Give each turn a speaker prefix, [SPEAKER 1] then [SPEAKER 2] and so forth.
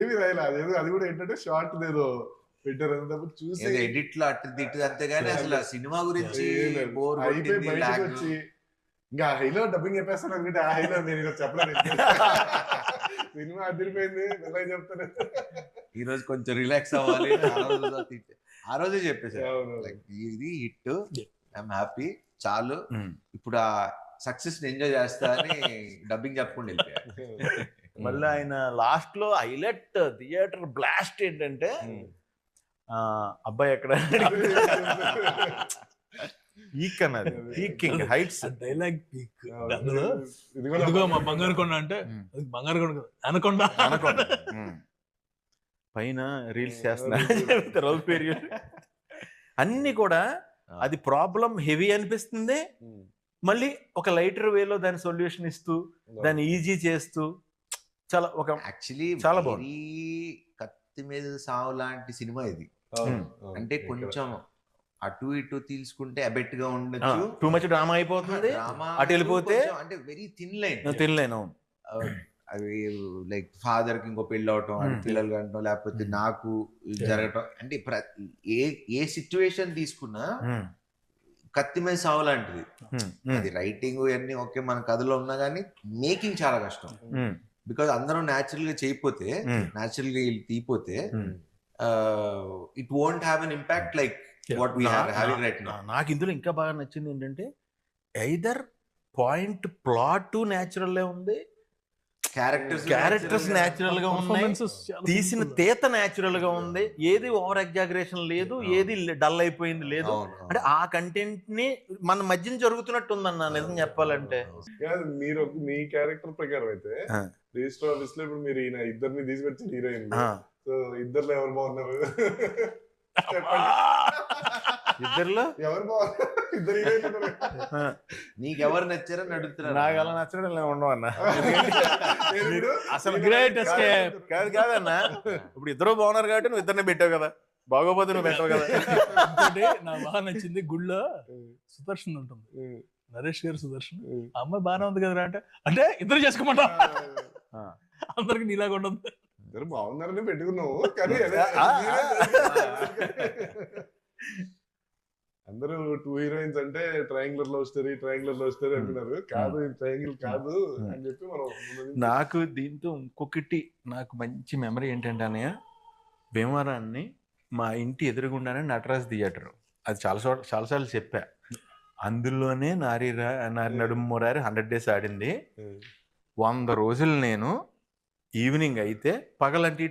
[SPEAKER 1] ఏమి రాయలే. అదేదో అది కూడా ఏంటంటే షార్ట్ ఏదో పెట్టారు. అప్పుడు చూసి
[SPEAKER 2] ఏదో ఎడిట్‌లో అటు ఇటు అంతేగాని అసలు ఆ సినిమా గురించి
[SPEAKER 1] ఏం లేదు.
[SPEAKER 2] బోర్
[SPEAKER 1] అయిపోయి
[SPEAKER 2] కొట్టింది, లాగ్.
[SPEAKER 1] బయటకొచ్చి ఇంకా హైలో డబ్బింగ్ చెప్పేస్తాను అనుకుంటే ఆ హైలో నేను ఇలా చెప్పలేదు. సినిమా అదిరిపోయింది. మెల్లగా చెప్తాను.
[SPEAKER 2] ఈ రోజు కొంచెం రిలాక్స్ అవ్వాలి. చాలా రోజుల తర్వాత ఆ రోజే చెప్పేసారు.
[SPEAKER 1] అవును.
[SPEAKER 2] లైక్ ఇది హిట్. I'm happy. చాలు. ఇప్పుడు ఆ సక్సెస్ ని ఎంజాయ్ చేస్తా అని డబ్బింగ్ చెప్పకుండా వెళ్ళిపోయారు.
[SPEAKER 3] మళ్ళీ ఆయన లాస్ట్ లో హైలైట్ థియేటర్ బ్లాస్ట్ ఏంటంటే అబ్బాయి ఎక్కడ పీక్ అన్నది పీకింగ్ హైట్స్
[SPEAKER 4] డైలాగ్ పీక్.
[SPEAKER 1] అవును.
[SPEAKER 4] అందులో
[SPEAKER 1] ఇది కూడా
[SPEAKER 4] ఇదిగో మా బంగారు కొండ అంటే అది బంగారు కొండ కాదు, అనకొండ.
[SPEAKER 3] అనుకోండి పైన రీల్స్ చేస్తున్నారు అన్ని కూడా అది ప్రాబ్లం హెవీ అనిపిస్తుంది. మళ్ళీ ఒక లైటర్ వేలో దాని సొల్యూషన్ ఇస్తూ దాన్ని ఈజీ చేస్తూ చాలా ఒక
[SPEAKER 2] యాక్చువల్లీ
[SPEAKER 3] చాలా
[SPEAKER 2] చాలా
[SPEAKER 3] బాగుంది.
[SPEAKER 2] కత్తి మీద సావు లాంటి సినిమా ఇది.
[SPEAKER 1] అవును, అవును.
[SPEAKER 2] అంటే కొంచెం అటు ఇటు తీసుకుంటే అబెట్ గా ఉండొచ్చు.
[SPEAKER 3] టూ మచ్ డ్రామా అయిపోతుంది.
[SPEAKER 2] డ్రామా
[SPEAKER 3] అటు వెళ్ళిపోతే
[SPEAKER 2] కొంచెం అంటే వెరీ థిన్ లైన్.
[SPEAKER 3] తినలేను.
[SPEAKER 2] అవి లైక్ ఫాదర్ కి ఇంకో పెళ్ళి అవటం, అటు పిల్లలు కంటం, లేకపోతే నాకు జరగటం, అంటే ఏ ఏ సిచ్యువేషన్ తీసుకున్నా కత్తి మీద సావు లాంటిది. అది రైటింగ్ ఇవన్నీ ఓకే మన కథలో ఉన్నా కానీ మేకింగ్ చాలా కష్టం. బికాజ్ అందరం న్యాచురల్ గా చేయకపోతే, న్యాచురల్ గా తీయపోతే it won't have an impact like what we having right now.
[SPEAKER 3] నాకు ఇందులో ఇంకా బాగా నచ్చింది ఏంటంటే ఐదర్ పాయింట్ ప్లాట్ న్యాచురల్ ఉంది, క్యారెక్టర్స్ న్యాచురల్ గా ఉన్నాయి, తీసిన తీత న్యాచురల్ గా ఉంది, ఏది ఓవర్ ఎగ్జాగరేషన్ లేదు, ఏది డల్ అయిపోయింది లేదు. అంటే ఆ కంటెంట్ ని మన మధ్యన జరుగుతున్నట్టు ఉందన్న నిజం చెప్పాలంటే.
[SPEAKER 1] కాదు, మీరు మీ క్యారెక్టర్ ప్రకారం అయితే రిజిస్టర్ ఆఫీస్ లో ఇప్పుడు మీరు ఈయన ఇద్దరిని తీసుకొచ్చిన హీరోయిన్, సో ఇద్దర్లో ఎవరు బాగున్నారు చెప్పండి.
[SPEAKER 3] ఇద్దరులో
[SPEAKER 1] ఎవరు బాగున్నారు? ఇద్దరు హీరోయిన్
[SPEAKER 2] నీకెవరు నచ్చారని అడుగుతున్నారు.
[SPEAKER 3] నాకు అలా నచ్చడం ఉండవు అన్న. అసలు
[SPEAKER 4] గ్రేట్ ఎస్కేప్.
[SPEAKER 3] కాదన్న, ఇప్పుడు ఇద్దరు బాగున్నారు కాబట్టి నువ్వు ఇద్దరిని పెట్టావు కదా, బాగోపోతే నువ్వు పెట్టావు కదా.
[SPEAKER 4] ఇంకోటి నాకు బాగా నచ్చింది, గుళ్ళో సుదర్శన్ ఉంటుంది, నరేష్ గారు సుదర్శన్. ఆ అమ్మాయి బాగానే ఉంది కదరా అంటే, అంటే ఇద్దరు చేసుకోమంటా, అందరికి నీలాగా ఉండదు.
[SPEAKER 1] ఇద్దరు బాగున్నారని పెట్టుకున్నావు కానీ అందరూ టూ హీరోయిన్స్ అంటే ట్రయాంగులర్ లవ్ స్టోరీ అంటున్నారు. కాదు, ట్రయాంగిల్ కాదు అని చెప్పి మనం
[SPEAKER 3] నాకు దీంతో ఇంకొకటి నాకు మంచి మెమరీ ఏంటంటే అన్నయ్య, భీమవరాన్ని మా ఇంటి ఎదురుగుండానే నటరాజ్ థియేటర్, అది చాలాసార్లు చెప్పా. అందులోనే నారి నడుము మురారి 100 days ఆడింది. 100 రోజులు నేను ఈవినింగ్ అయితే పగలంటి